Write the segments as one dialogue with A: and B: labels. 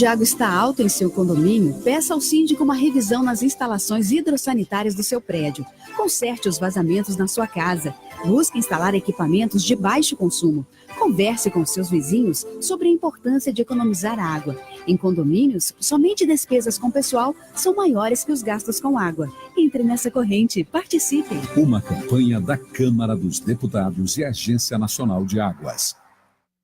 A: de água está alto em seu condomínio, peça ao síndico uma revisão nas instalações hidrossanitárias do seu prédio. Conserte os vazamentos na sua casa. Busque instalar equipamentos de baixo consumo. Converse com seus vizinhos sobre a importância de economizar água. Em condomínios, somente despesas com pessoal são maiores que os gastos com água. Entre nessa corrente, participe.
B: Uma campanha da Câmara dos Deputados e Agência Nacional de Águas.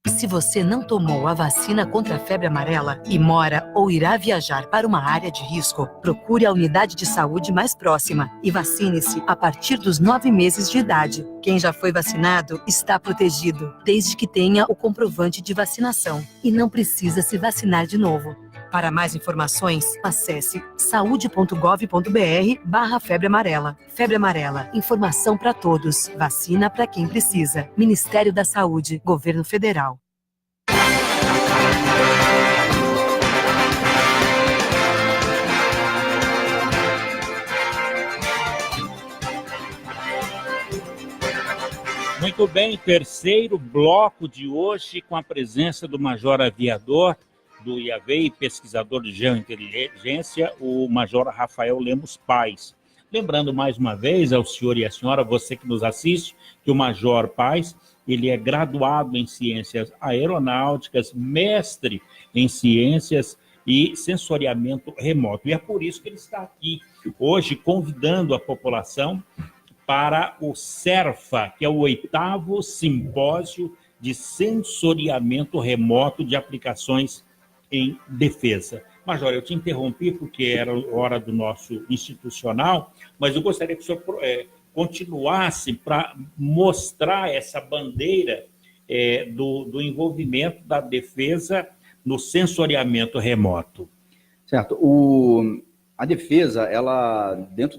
C: Se você não tomou a vacina contra a febre amarela e mora ou irá viajar para uma área de risco, procure a unidade de saúde mais próxima e vacine-se a partir dos 9 meses de idade. Quem já foi vacinado está protegido, desde que tenha o comprovante de vacinação e não precisa se vacinar de novo. Para mais informações, acesse saude.gov.br/febre amarela. Febre amarela, informação para todos, vacina para quem precisa. Ministério da Saúde, Governo Federal.
D: Muito bem, terceiro bloco de hoje com a presença do Major Aviador do IAV e pesquisador de geointeligência, o Major Rafael Lemos Paes. Lembrando mais uma vez ao senhor e à senhora, você que nos assiste, que o Major Paes, ele é graduado em ciências aeronáuticas, mestre em ciências e sensoriamento remoto. E é por isso que ele está aqui hoje convidando a população para o CERFA, que é o 8º Simpósio de Sensoriamento Remoto de Aplicações em Defesa. Major, eu te interrompi porque era hora do nosso institucional, mas eu gostaria que o senhor continuasse para mostrar essa bandeira do envolvimento da defesa no sensoriamento remoto.
E: Certo. A defesa, ela dentro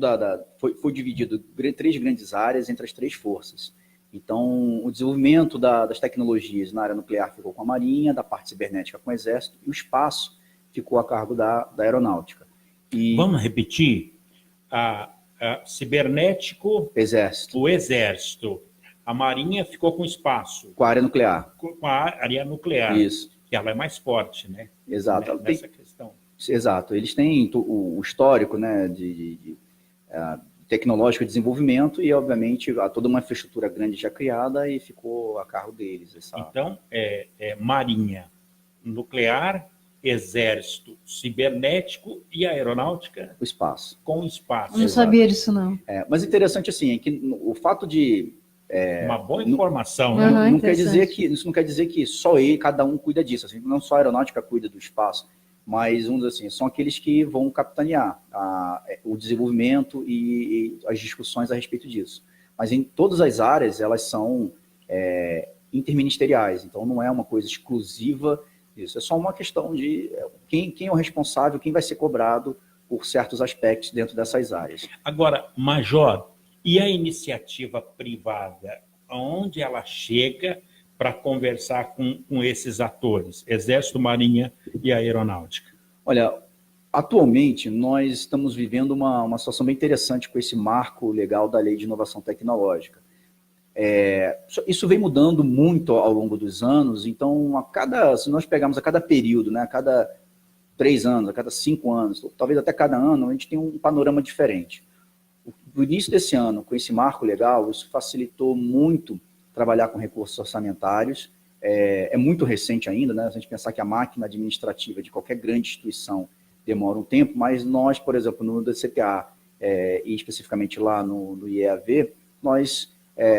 E: foi dividido em 3 grandes áreas entre as 3 forças. Então, o desenvolvimento das tecnologias na área nuclear ficou com a Marinha, da parte cibernética com o Exército, e o espaço ficou a cargo da Aeronáutica.
D: Vamos repetir? Cibernético,
E: Exército.
D: O Exército. A Marinha ficou com o espaço.
E: Com a área nuclear.
D: Com a área nuclear.
E: Isso.
D: Que ela é mais forte, né?
E: Exato.
D: Nessa questão.
E: Exato. Eles têm o histórico, né, tecnológico de desenvolvimento e, obviamente, há toda uma infraestrutura grande já criada e ficou a cargo deles.
D: Então, Marinha, Nuclear, Exército, Cibernético e Aeronáutica?
E: O espaço.
D: Com o espaço.
F: Eu não sabia disso, não.
E: Mas interessante, assim, é que o fato de...
D: uma boa informação,
E: né?
F: Uhum,
E: Isso não quer dizer que só cada um cuida disso. Assim, não só a Aeronáutica cuida do espaço, mas assim, são aqueles que vão capitanear o desenvolvimento e as discussões a respeito disso. Mas em todas as áreas, elas são interministeriais, então não é uma coisa exclusiva disso, é só uma questão de quem é o responsável, quem vai ser cobrado por certos aspectos dentro dessas áreas.
D: Agora, Major, e a iniciativa privada, aonde ela chega para conversar com esses atores, Exército, Marinha e Aeronáutica?
E: Olha, atualmente nós estamos vivendo uma situação bem interessante com esse marco legal da Lei de Inovação Tecnológica. Isso vem mudando muito ao longo dos anos, então se nós pegarmos a cada período, né, a cada 3 anos, a cada 5 anos, talvez até cada ano, a gente tem um panorama diferente. No início desse ano, com esse marco legal, isso facilitou muito trabalhar com recursos orçamentários. É muito recente ainda, né? Se a gente pensar que a máquina administrativa de qualquer grande instituição demora um tempo, mas nós, por exemplo, no DCTA, e especificamente lá no IEAV, nós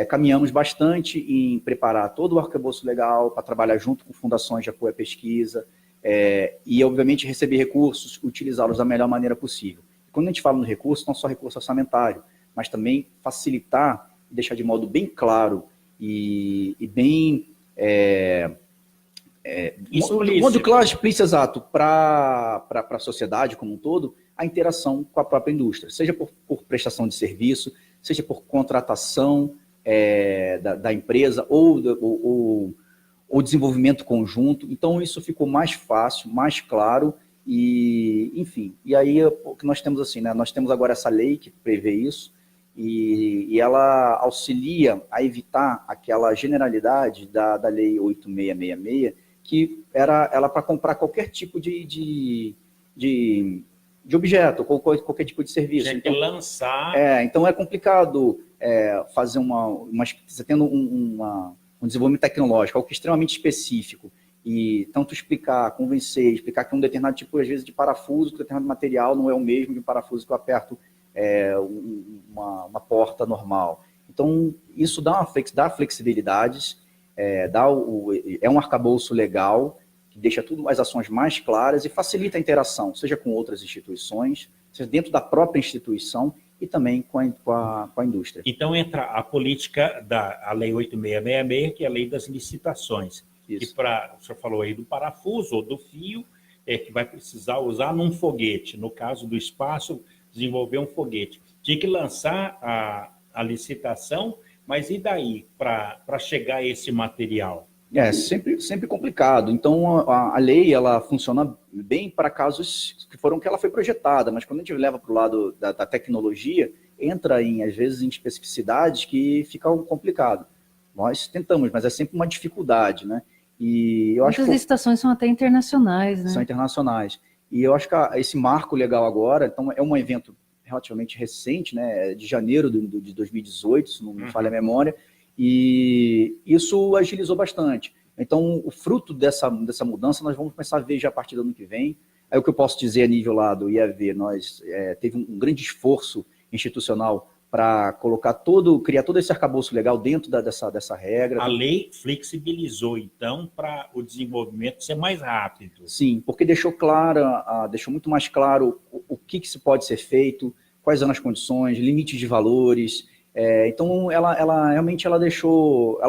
E: caminhamos bastante em preparar todo o arcabouço legal para trabalhar junto com fundações de apoio à pesquisa e, obviamente, receber recursos, utilizá-los da melhor maneira possível. Quando a gente fala no recurso, não só recurso orçamentário, mas também facilitar e deixar de modo bem claro e bem... modo claro, explícito, exato, para a sociedade como um todo, a interação com a própria indústria, seja por prestação de serviço, seja por contratação da empresa ou desenvolvimento conjunto. Então, isso ficou mais fácil, mais claro e, enfim. E aí, o que nós temos assim, né? Nós temos agora essa lei que prevê isso e ela auxilia a evitar aquela generalidade da Lei 8666, que era ela para comprar qualquer tipo de objeto, qualquer tipo de serviço.
D: Tinha que lançar...
E: Então é complicado fazer você tendo um desenvolvimento tecnológico, algo que é extremamente específico, e tanto convencer, explicar que um determinado tipo, às vezes, de parafuso, que um determinado material não é o mesmo que um parafuso que eu aperto uma porta normal. Então, isso dá flexibilidades, é um arcabouço legal, que deixa as ações mais claras e facilita a interação, seja com outras instituições, seja dentro da própria instituição e também com a indústria.
D: Então entra a política a Lei 8666, que é a lei das licitações.
E: Isso.
D: E o senhor falou aí do parafuso ou do fio, que vai precisar usar num foguete. No caso do espaço, desenvolver um foguete. Tinha que lançar a licitação, mas e daí para chegar a esse material?
E: Sempre complicado. Então, a lei ela funciona bem para casos que ela foi projetada, mas quando a gente leva para o lado da tecnologia, entra, às vezes, em especificidades que ficam complicado. Nós tentamos, mas é sempre uma dificuldade, né? E eu acho
F: Muitas licitações são até internacionais, né?
E: São internacionais. E eu acho que esse marco legal agora, então, é um evento relativamente recente, né? De janeiro de 2018, se não me falha a memória, e isso agilizou bastante. Então, o fruto dessa mudança nós vamos começar a ver já a partir do ano que vem. Aí o que eu posso dizer a nível lá do IAV, nós teve um grande esforço institucional para criar todo esse arcabouço legal dentro dessa regra.
D: A lei flexibilizou, então, para o desenvolvimento ser mais rápido.
E: Sim, porque deixou muito mais claro o que se pode ser feito, quais são as condições, limites de valores. Então, ela realmente ela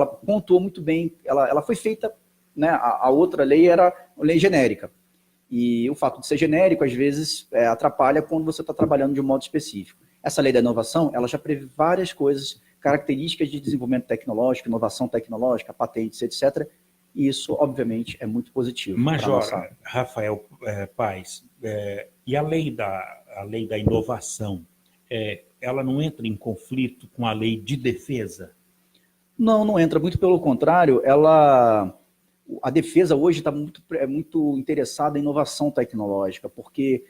E: pontuou muito bem, ela foi feita, né, a outra lei era uma lei genérica. E o fato de ser genérico, às vezes, atrapalha quando você está trabalhando de um modo específico. Essa lei da inovação, ela já prevê várias coisas, características de desenvolvimento tecnológico, inovação tecnológica, patentes, etc. E isso, obviamente, é muito positivo.
D: Major Rafael Paes, e a lei da inovação, ela não entra em conflito com a lei de defesa?
E: Não entra. Muito pelo contrário, a defesa hoje está muito interessada em inovação tecnológica, porque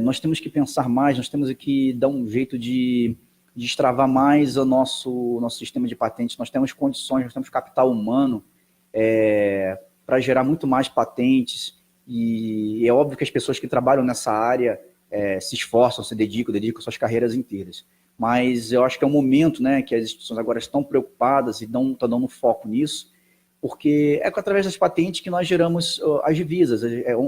E: nós temos que pensar mais, nós temos que dar um jeito de destravar mais o nosso sistema de patentes. Nós temos condições, nós temos capital humano para gerar muito mais patentes, e é óbvio que as pessoas que trabalham nessa área se esforçam, se dedicam suas carreiras inteiras. Mas eu acho que é um momento, né, que as instituições agora estão preocupadas e estão dando foco nisso, porque através das patentes que nós geramos as divisas.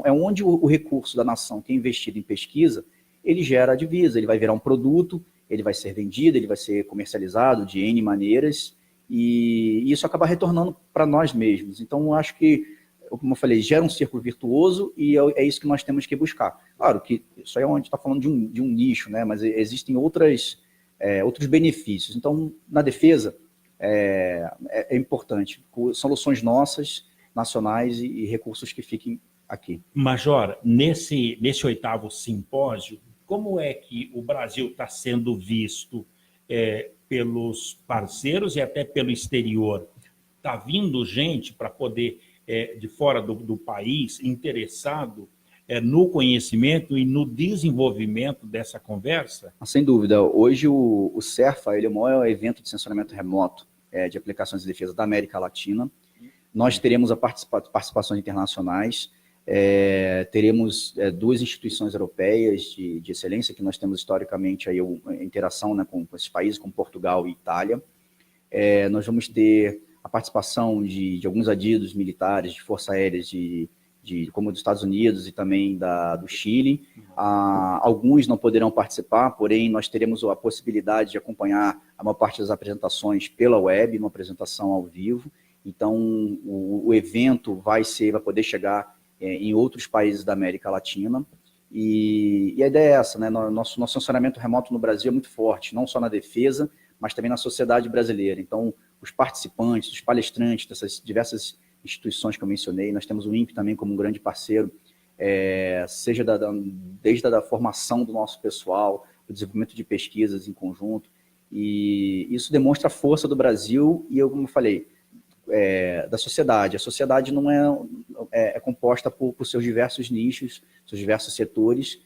E: Onde o recurso da nação que é investido em pesquisa, ele gera a divisa, ele vai virar um produto, ele vai ser vendido, ele vai ser comercializado de N maneiras, e isso acaba retornando para nós mesmos. Então, eu acho que, como eu falei, gera um círculo virtuoso, e é isso que nós temos que buscar. Claro que isso aí é onde está falando de um nicho, né? Mas existem outros benefícios. Então, na defesa, é importante. Soluções nossas, nacionais e recursos que fiquem aqui.
D: Major, nesse 8º simpósio, como é que o Brasil está sendo visto pelos parceiros e até pelo exterior? Está vindo gente para poder, de fora do país, interessado no conhecimento e no desenvolvimento dessa conversa?
E: Sem dúvida. Hoje o CERFA ele é o maior evento de censuramento remoto de aplicações de defesa da América Latina. Nós teremos participações internacionais, teremos 2 instituições europeias de excelência, que nós temos historicamente aí a interação, né, com esses países, com Portugal e Itália. Nós vamos ter a participação de alguns adidos militares, de forças aéreas, como dos Estados Unidos e também do Chile. Alguns não poderão participar, porém nós teremos a possibilidade de acompanhar a maior parte das apresentações pela web, uma apresentação ao vivo. Então o evento vai poder chegar em outros países da América Latina. E a ideia é essa, né? Nosso funcionamento remoto no Brasil é muito forte, não só na defesa, mas também na sociedade brasileira. Então os participantes, os palestrantes dessas diversas instituições que eu mencionei, nós temos o INPE também como um grande parceiro, seja desde a formação do nosso pessoal, o desenvolvimento de pesquisas em conjunto, e isso demonstra a força do Brasil e, como eu falei, da sociedade. A sociedade não é composta por seus diversos nichos, seus diversos setores,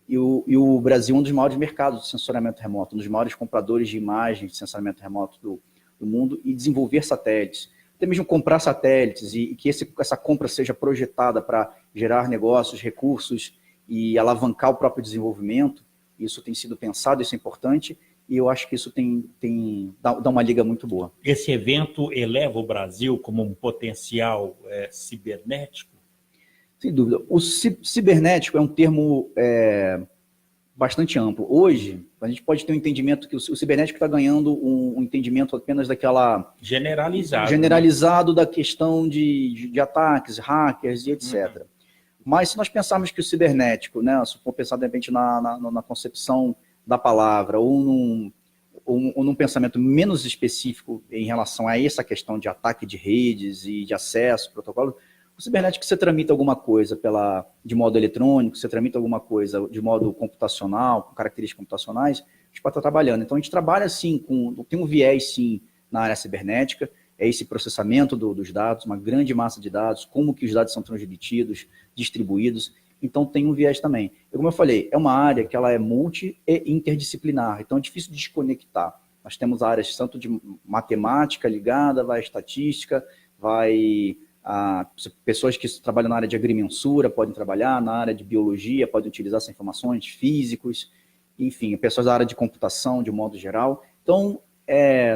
E: e o Brasil é um dos maiores mercados de sensoriamento remoto, um dos maiores compradores de imagens de sensoriamento remoto do mundo, e desenvolver satélites, até mesmo comprar satélites, e que essa compra seja projetada para gerar negócios, recursos e alavancar o próprio desenvolvimento. Isso tem sido pensado, isso é importante, e eu acho que isso dá uma liga muito boa.
D: Esse evento eleva o Brasil como um potencial cibernético?
E: Sem dúvida. O cibernético é um termo bastante amplo. Hoje, a gente pode ter um entendimento que o cibernético está ganhando um entendimento apenas daquela... Generalizado da questão de ataques, hackers e etc. Mas se nós pensarmos que o cibernético, né, se for pensar de repente na concepção da palavra, ou num pensamento menos específico em relação a essa questão de ataque de redes e de acesso, protocolo, o cibernético, você tramita alguma coisa de modo eletrônico, você tramita alguma coisa de modo computacional, com características computacionais, a gente pode estar trabalhando. Então, a gente trabalha, sim, tem um viés, sim, na área cibernética, é esse processamento dos dados, uma grande massa de dados, como que os dados são transmitidos, distribuídos. Então, tem um viés também. Como eu falei, é uma área que ela é multi e interdisciplinar, então é difícil de desconectar. Nós temos áreas tanto de matemática ligada, vai estatística, pessoas que trabalham na área de agrimensura podem trabalhar, na área de biologia podem utilizar essas informações, físicos, enfim, pessoas da área de computação de um modo geral. Então,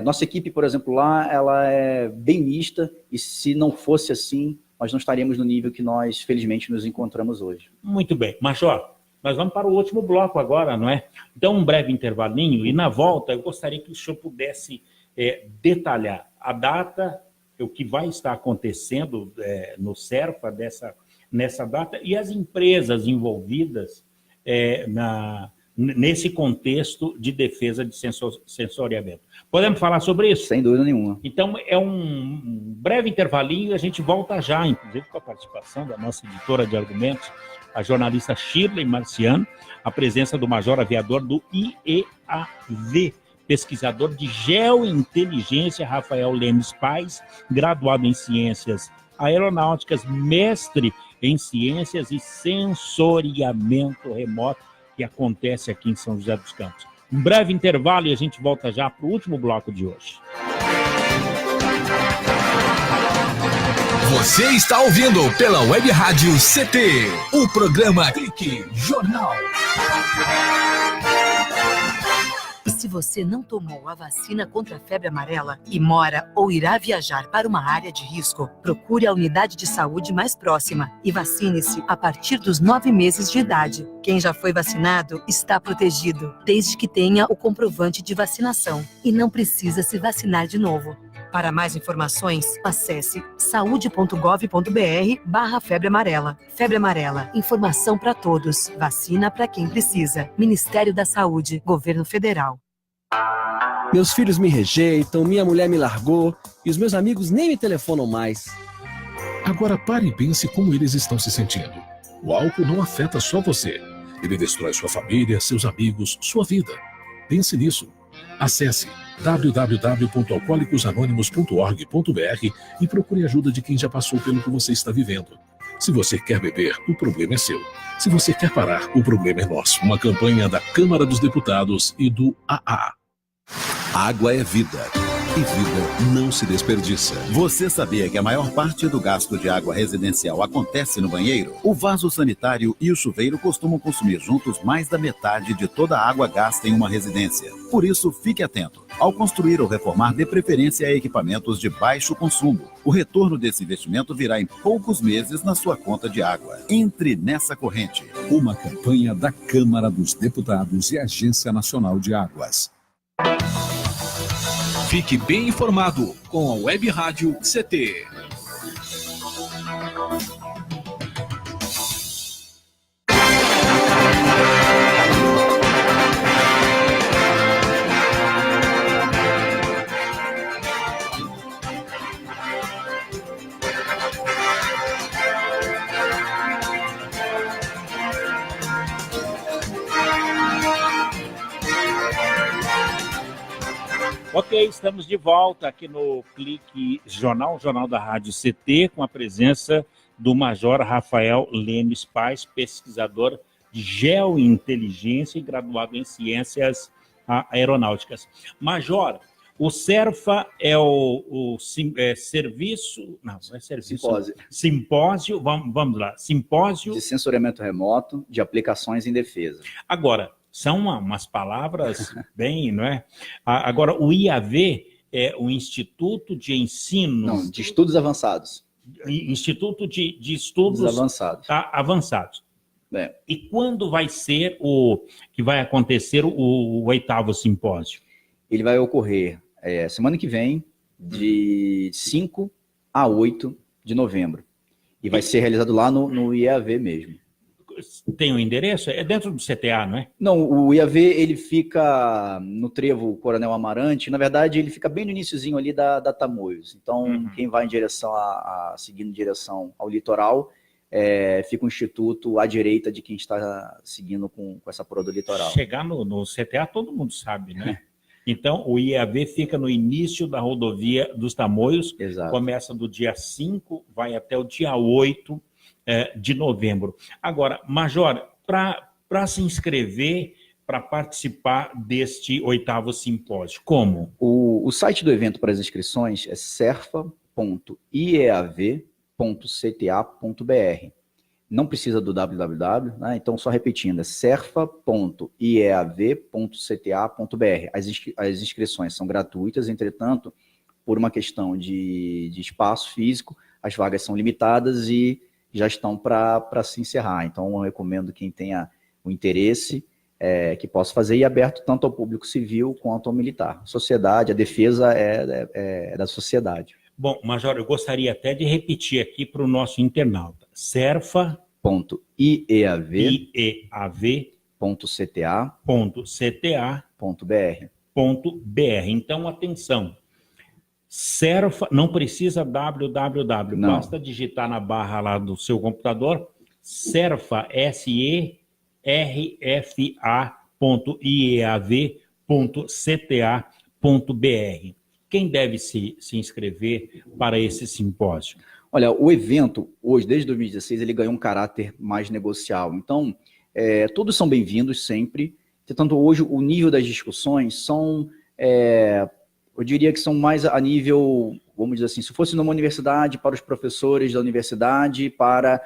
E: nossa equipe, por exemplo, lá, ela é bem mista, e se não fosse assim, nós não estaríamos no nível que nós, felizmente, nos encontramos hoje.
D: Muito bem. Major, nós vamos para o último bloco agora, não é? Então, um breve intervalinho, e na volta eu gostaria que o senhor pudesse detalhar a data, o que vai estar acontecendo no CERPA nessa data, e as empresas envolvidas nesse contexto de defesa de sensoriamento. Podemos falar sobre isso?
E: Sem dúvida nenhuma.
D: Então, é um breve intervalinho e a gente volta já, inclusive com a participação da nossa editora de argumentos, a jornalista Shirley Marciano, a presença do major aviador do IEAV, pesquisador de geointeligência, Rafael Lemes Paes, graduado em ciências aeronáuticas, mestre em ciências e sensoriamento remoto, que acontece aqui em São José dos Campos. Um breve intervalo e a gente volta já para o último bloco de hoje.
B: Você está ouvindo pela Web Rádio CT, o programa Clique Jornal.
C: Se você não tomou a vacina contra a febre amarela e mora ou irá viajar para uma área de risco, procure a unidade de saúde mais próxima e vacine-se a partir dos 9 meses de idade. Quem já foi vacinado está protegido, desde que tenha o comprovante de vacinação e não precisa se vacinar de novo. Para mais informações, acesse saude.gov.br/febre amarela. Febre amarela, informação para todos, vacina para quem precisa. Ministério da Saúde, Governo Federal.
G: Meus filhos me rejeitam, minha mulher me largou e os meus amigos nem me telefonam mais.
B: Agora pare e pense como eles estão se sentindo. O álcool não afeta só você. Ele destrói sua família, seus amigos, sua vida. Pense nisso. Acesse www.alcoolicosanonimos.org.br e procure ajuda de quem já passou pelo que você está vivendo. Se você quer beber, o problema é seu. Se você quer parar, o problema é nosso. Uma campanha da Câmara dos Deputados e do AA.
H: Água é vida. E vida não se desperdiça. Você sabia que a maior parte do gasto de água residencial acontece no banheiro? O vaso sanitário e o chuveiro costumam consumir juntos mais da metade de toda a água gasta em uma residência. Por isso, fique atento. Ao construir ou reformar, dê preferência a equipamentos de baixo consumo. O retorno desse investimento virá em poucos meses na sua conta de água. Entre nessa corrente.
B: Uma campanha da Câmara dos Deputados e Agência Nacional de Águas. Fique bem informado com a Web Rádio CT.
D: Ok, estamos de volta aqui no Clique Jornal, Jornal da Rádio CT, com a presença do Major Rafael Lemes Paes, pesquisador de geointeligência e graduado em ciências aeronáuticas. Major, o CERFA é serviço... Não é serviço. Simpósio, vamos lá. Simpósio...
E: De sensoriamento remoto de aplicações em defesa.
D: Agora, são umas palavras bem, não é? Agora, o IAV é o Instituto de Ensino...
E: Não, de Estudos Avançados.
D: Instituto de Estudos Avançados.
E: É.
D: E quando vai ser que vai acontecer o 8º simpósio?
E: Ele vai ocorrer semana que vem, de 5 a 8 de novembro. E vai ser realizado lá no IAV mesmo.
D: Tem um endereço? É dentro do CTA, não é?
E: Não, o IAV ele fica no trevo Coronel Amarante. Na verdade, ele fica bem no iniciozinho ali da Tamoios. Então, quem vai em direção seguindo em direção ao litoral, fica um instituto à direita de quem está seguindo com essa proa do litoral.
D: Chegar no CTA, todo mundo sabe, né? Então, o IAV fica no início da rodovia dos Tamoios.
E: Exato.
D: Começa do dia 5, vai até o dia 8 de novembro. Agora, Major, para se inscrever, para participar deste 8º simpósio, como?
E: O site do evento para as inscrições é serfa.iav.cta.br. Não precisa do www, né? Então, só repetindo, é serfa.iav.cta.br. As inscrições são gratuitas, entretanto, por uma questão de espaço físico, as vagas são limitadas e já estão para se encerrar. Então, eu recomendo quem tenha o interesse que possa fazer, e aberto tanto ao público civil quanto ao militar. A sociedade, a defesa é da sociedade.
D: Bom, Major, eu gostaria até de repetir aqui para o nosso internauta. serfa.iav.cta.br. Então, atenção. Serfa, não precisa www,
E: não.
D: Basta digitar na barra lá do seu computador, serfa, serfa.iav.cta.br. Quem deve se inscrever para esse simpósio?
E: Olha, o evento, hoje, desde 2016, ele ganhou um caráter mais negocial. Então, todos são bem-vindos sempre. Portanto, hoje, o nível das discussões são... eu diria que são mais a nível, vamos dizer assim, se fosse numa universidade, para os professores da universidade, para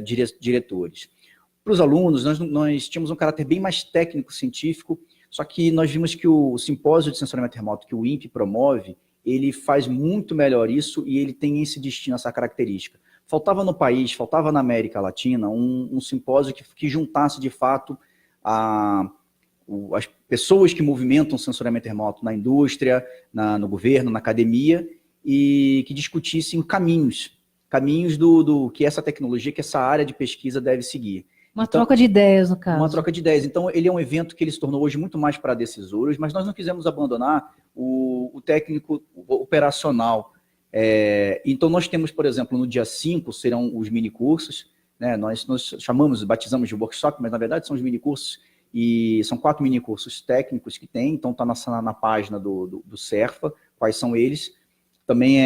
E: diretores. Para os alunos, nós tínhamos um caráter bem mais técnico-científico, só que nós vimos que o simpósio de sensoriamento remoto que o INPE promove, ele faz muito melhor isso e ele tem esse destino, essa característica. Faltava no país, faltava na América Latina um simpósio que juntasse de fato as pessoas que movimentam o sensoriamento remoto na indústria, no governo, na academia, e que discutissem caminhos do que essa tecnologia, que essa área de pesquisa deve seguir.
F: Uma troca de ideias, no caso.
E: Uma troca de ideias. Então, ele é um evento que ele se tornou hoje muito mais para decisores, mas nós não quisemos abandonar o técnico operacional. Então, nós temos, por exemplo, no dia 5, serão os minicursos, né? Nós batizamos de workshop, mas na verdade são os minicursos, e são 4 minicursos técnicos que tem, então está na página do CERFA, quais são eles. Também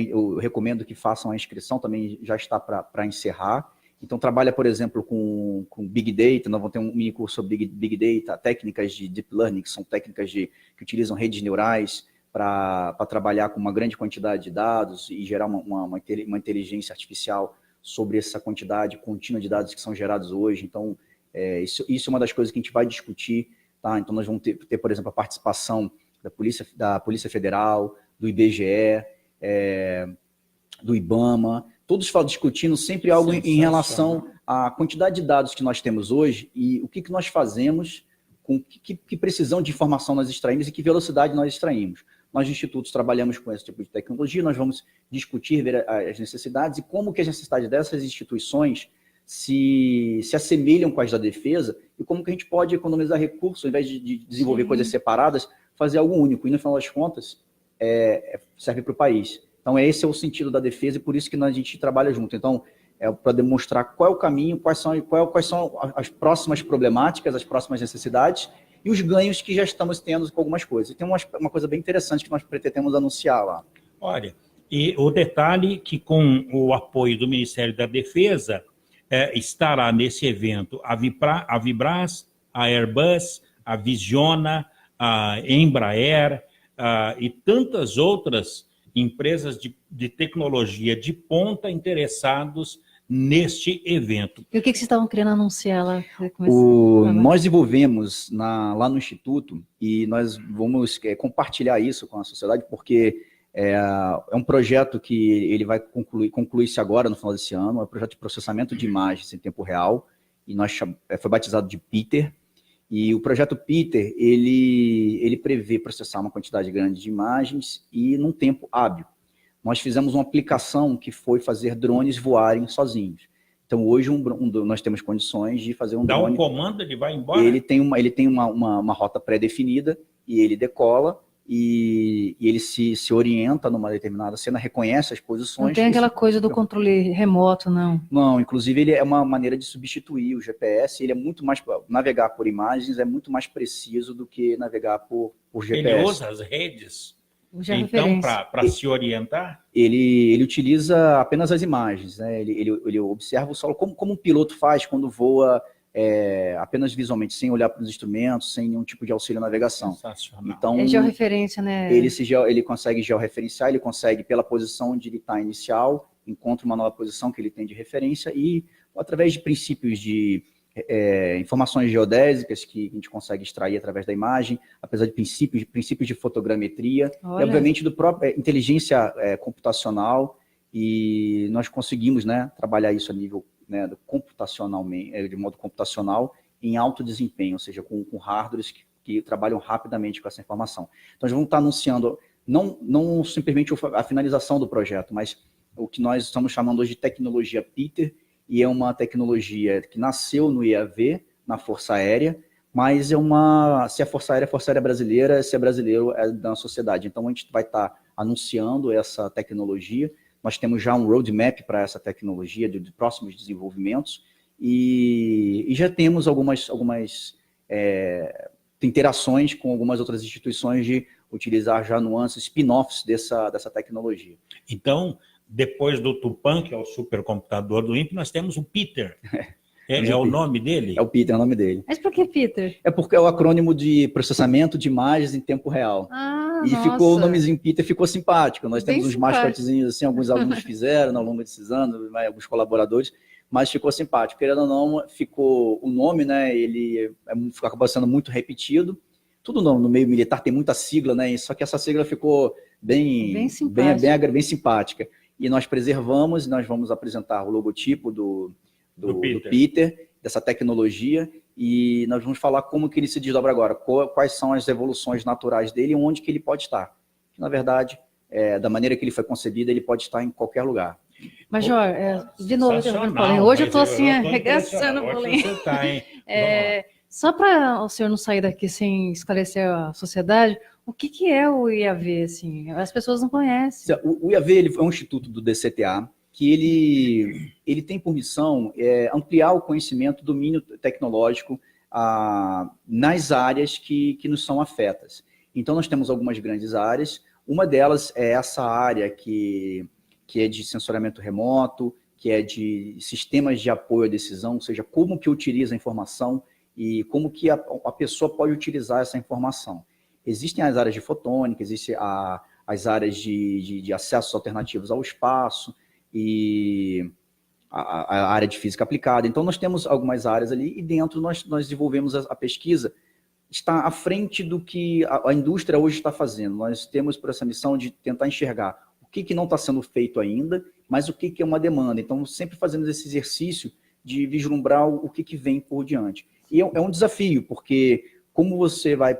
E: eu recomendo que façam a inscrição, também já está para encerrar. Então, trabalha, por exemplo, com Big Data. Nós vamos ter um mini curso sobre Big Data, técnicas de Deep Learning, que são técnicas que utilizam redes neurais para trabalhar com uma grande quantidade de dados e gerar uma inteligência artificial sobre essa quantidade contínua de dados que são gerados hoje. Então, isso é uma das coisas que a gente vai discutir. Tá? Então, nós vamos ter, por exemplo, a participação da Polícia Federal, do IBGE, do IBAMA, todos discutindo sempre algo em relação à quantidade de dados que nós temos hoje e o que nós fazemos, com que precisão de informação nós extraímos e que velocidade nós extraímos. Nós, institutos, trabalhamos com esse tipo de tecnologia, nós vamos discutir, ver as necessidades e como que as necessidades dessas instituições se assemelham com as da defesa e como que a gente pode economizar recursos, ao invés de desenvolver coisas separadas, fazer algo único. E, no final das contas, serve para o país. Então, esse é o sentido da defesa e por isso que a gente trabalha junto. Então, para demonstrar qual é o caminho, quais são as próximas problemáticas, as próximas necessidades e os ganhos que já estamos tendo com algumas coisas. E tem uma coisa bem interessante que nós pretendemos anunciar lá.
D: Olha, E o detalhe que com o apoio do Ministério da Defesa, estará nesse evento a Vibras, a Airbus, a Visiona, a Embraer e tantas outras empresas de tecnologia de ponta interessados neste evento.
F: E o que vocês estavam querendo anunciar lá?
E: Nós desenvolvemos lá no Instituto e nós vamos compartilhar isso com a sociedade, porque é um projeto que ele vai concluir-se agora, no final desse ano, é um projeto de processamento de imagens em tempo real, e foi batizado de Peter. E o projeto Peter, ele prevê processar uma quantidade grande de imagens e num tempo hábil. Nós fizemos uma aplicação que foi fazer drones voarem sozinhos. Então, hoje, nós temos condições de fazer um drone...
D: Dá um comando, ele vai embora?
E: Ele tem uma rota pré-definida e ele decola e ele se orienta numa determinada cena, reconhece as posições...
F: Não tem aquela coisa do controle remoto, não?
E: Não, inclusive ele é uma maneira de substituir o GPS, ele é muito mais... Navegar por imagens é muito mais preciso do que navegar por GPS.
D: Ele usa as redes... Então, para se orientar?
E: Ele utiliza apenas as imagens, né? Ele observa o solo, como um piloto faz quando voa apenas visualmente, sem olhar para os instrumentos, sem nenhum tipo de auxílio à navegação.
D: Sensacional.
E: Então,
F: é georreferência, né?
E: Ele consegue georreferenciar, ele consegue, pela posição onde ele está inicial, encontra uma nova posição que ele tem de referência e, através de princípios de informações geodésicas que a gente consegue extrair através da imagem, apesar de princípios de fotogrametria, e obviamente do próprio inteligência computacional, e nós conseguimos, né, trabalhar isso a nível, né, de modo computacional em alto desempenho, ou seja, com hardwares que trabalham rapidamente com essa informação. Então, nós vamos estar anunciando não simplesmente a finalização do projeto, mas o que nós estamos chamando hoje de tecnologia Peter, e é uma tecnologia que nasceu no IAV, na Força Aérea, mas se a Força Aérea brasileira, se é brasileiro, é da sociedade. Então, a gente vai estar anunciando essa tecnologia. Nós temos já um roadmap para essa tecnologia de próximos desenvolvimentos e já temos algumas interações com algumas outras instituições de utilizar já nuances, spin-offs dessa tecnologia.
D: Então, depois do Tupã, que é o supercomputador do INPE, nós temos o Peter. É o nome dele?
E: É o Peter, é o nome dele.
F: Mas por que Peter?
E: É porque é o acrônimo de processamento de imagens em tempo real. E ficou o nomezinho Peter, ficou simpático. Nós temos uns mascotezinhos assim, alguns alunos fizeram ao longo desses anos, alguns colaboradores, mas ficou simpático. Querendo ou não, ficou o nome, né? Ele acabou sendo muito repetido. Tudo no meio militar tem muita sigla, né? Só que essa sigla ficou bem simpática. E nós preservamos, nós vamos apresentar o logotipo do Peter, dessa tecnologia, e nós vamos falar como que ele se desdobra agora, quais são as evoluções naturais dele e onde que ele pode estar. Que, na verdade, da maneira que ele foi concebido, ele pode estar em qualquer lugar.
F: Major, de novo, hoje eu estou assim, arregaçando o bolinho. Só para o senhor não sair daqui sem esclarecer a sociedade, o que é o IAV? Assim? As pessoas não conhecem.
E: O IAV ele é um instituto do DCTA que ele tem por missão ampliar o conhecimento, domínio tecnológico nas áreas que nos são afetas. Então, nós temos algumas grandes áreas. Uma delas é essa área que é de sensoriamento remoto, que é de sistemas de apoio à decisão, ou seja, como que utiliza a informação e como que a pessoa pode utilizar essa informação. Existem as áreas de fotônica, existem as áreas de acessos alternativos ao espaço e a área de física aplicada. Então, nós temos algumas áreas ali e dentro nós desenvolvemos a pesquisa, está à frente do que a indústria hoje está fazendo. Nós temos por essa missão de tentar enxergar o que não está sendo feito ainda, mas o que é uma demanda. Então, sempre fazendo esse exercício de vislumbrar o que vem por diante. E é um desafio, porque como você vai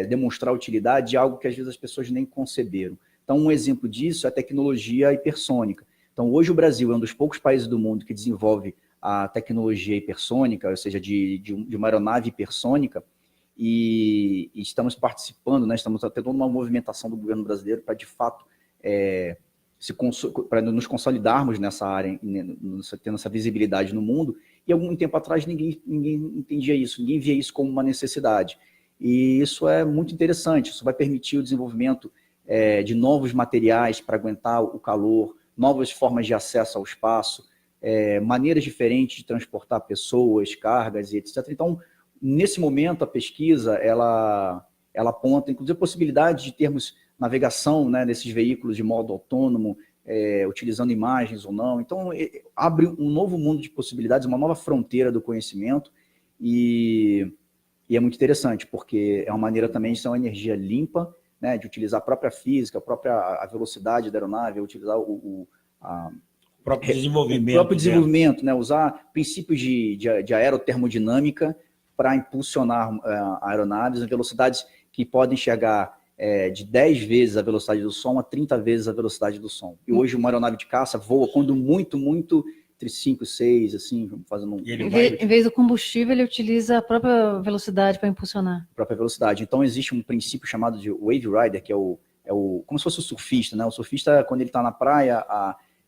E: demonstrar a utilidade de algo que às vezes as pessoas nem conceberam. Então, um exemplo disso é a tecnologia hipersônica. Então, hoje o Brasil é um dos poucos países do mundo que desenvolve a tecnologia hipersônica, ou seja, de uma aeronave hipersônica, e estamos participando, né, estamos tendo uma movimentação do governo brasileiro para, de fato, para nos consolidarmos nessa área, tendo essa visibilidade no mundo. E algum tempo atrás ninguém entendia isso, ninguém via isso como uma necessidade. E isso é muito interessante, isso vai permitir o desenvolvimento de novos materiais para aguentar o calor, novas formas de acesso ao espaço, maneiras diferentes de transportar pessoas, cargas e etc. Então, nesse momento, a pesquisa, ela aponta, inclusive, a possibilidade de termos navegação, né, nesses veículos de modo autônomo, utilizando imagens ou não. Então, abre um novo mundo de possibilidades, uma nova fronteira do conhecimento, e é muito interessante, porque é uma maneira também de ter uma energia limpa, né, de utilizar a própria física, a velocidade da aeronave, utilizar o próprio desenvolvimento, né, usar princípios de aerotermodinâmica para impulsionar aeronaves em velocidades que podem chegar de 10 vezes a velocidade do som a 30 vezes a velocidade do som. E hoje uma aeronave de caça voa quando muito entre 5 e 6, assim, fazendo
F: Em vez do combustível, ele utiliza a própria velocidade para impulsionar.
E: A própria velocidade. Então, existe um princípio chamado de Wave Rider, que é como se fosse o surfista, né? O surfista, quando ele está na praia,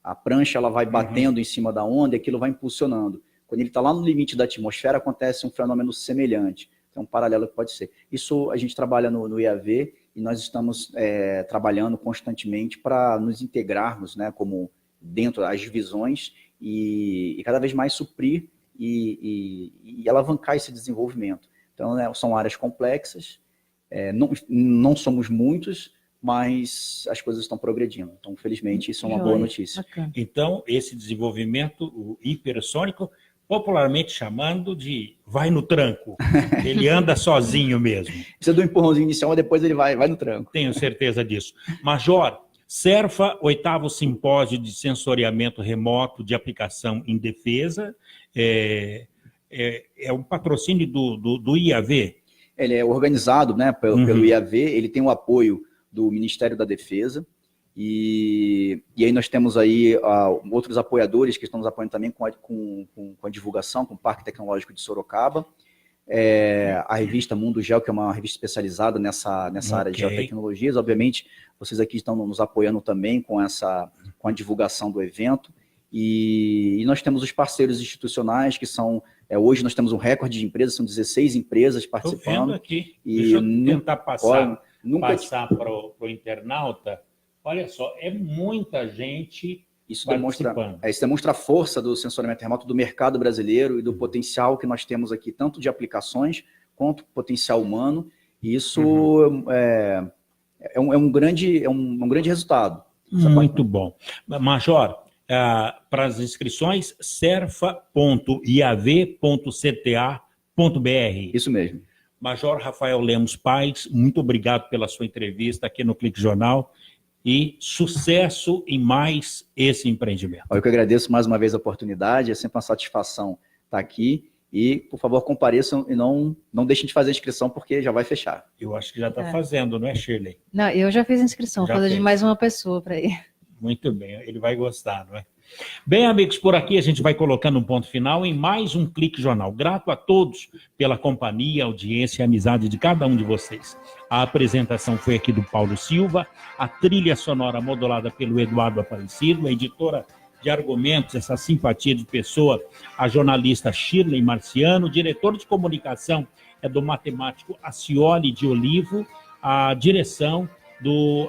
E: a prancha ela vai batendo em cima da onda e aquilo vai impulsionando. Quando ele está lá no limite da atmosfera, acontece um fenômeno semelhante. Então, um paralelo que pode ser. Isso a gente trabalha no IAV e nós estamos trabalhando constantemente para nos integrarmos, né, como dentro das divisões e cada vez mais suprir e alavancar esse desenvolvimento. Então, né, são áreas complexas, não somos muitos, mas as coisas estão progredindo. Então, felizmente, isso é uma boa notícia.
D: Bacana. Então, esse desenvolvimento, o hipersônico, popularmente chamando de vai no tranco. Ele anda sozinho mesmo.
E: Precisa do empurrãozinho inicial, mas depois ele vai no tranco.
D: Tenho certeza disso. Major, CERFA, 8º Simpósio de Sensoriamento Remoto de Aplicação em Defesa, é um patrocínio do IAV?
E: Ele é organizado, né, pelo IAV, ele tem o apoio do Ministério da Defesa, e aí nós temos aí outros apoiadores que estão nos apoiando também com a divulgação, com o Parque Tecnológico de Sorocaba, a revista Mundo Geo, que é uma revista especializada nessa área de geotecnologias. Obviamente, vocês aqui estão nos apoiando também com a divulgação do evento, e nós temos os parceiros institucionais, que são, hoje nós temos um recorde de empresas, são 16 empresas participando.
D: Estou vendo aqui, deixa eu tentar passar para o internauta. Olha só, é muita gente participando.
E: Isso demonstra a força do sensoriamento remoto do mercado brasileiro e do potencial que nós temos aqui, tanto de aplicações quanto potencial humano. E isso é um grande resultado.
D: Muito bom. Major, para as inscrições, serfa.iav.cta.br.
E: Isso mesmo.
D: Major Rafael Lemos Paes, muito obrigado pela sua entrevista aqui no Clique Jornal e sucesso em mais esse empreendimento.
E: Eu que agradeço mais uma vez a oportunidade, é sempre uma satisfação estar aqui e, por favor, compareçam e não deixem de fazer a inscrição porque já vai fechar.
D: Eu acho que já está fazendo, não é, Shirley?
F: Não, eu já fiz a inscrição, vou fazer de mais uma pessoa para ir.
D: Muito bem, ele vai gostar, não é? Bem, amigos, por aqui a gente vai colocando um ponto final em mais um Clique Jornal. Grato a todos pela companhia, audiência e amizade de cada um de vocês. A apresentação foi aqui do Paulo Silva, a trilha sonora modulada pelo Eduardo Aparecido, a editora de argumentos, essa simpatia de pessoa, a jornalista Shirley Marciano, o diretor de comunicação é do matemático Acioli de Olivo, a direção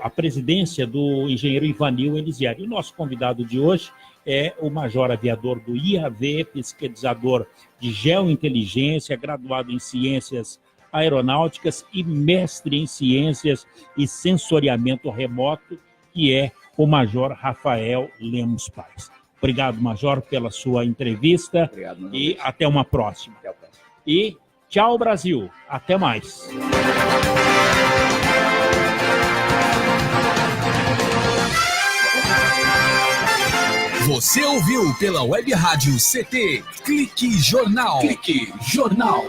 D: a presidência do engenheiro Ivanil Elisieri. O nosso convidado de hoje é o major aviador do IAV, pesquisador de geointeligência, graduado em ciências aeronáuticas e mestre em ciências e sensoriamento remoto, que é o major Rafael Lemos Paes. Obrigado, major, pela sua entrevista.
E: Obrigado,
D: e até uma próxima.
E: Até a próxima.
D: E tchau, Brasil. Até mais.
I: Você ouviu pela Web Rádio CT Clique Jornal. Clique Jornal.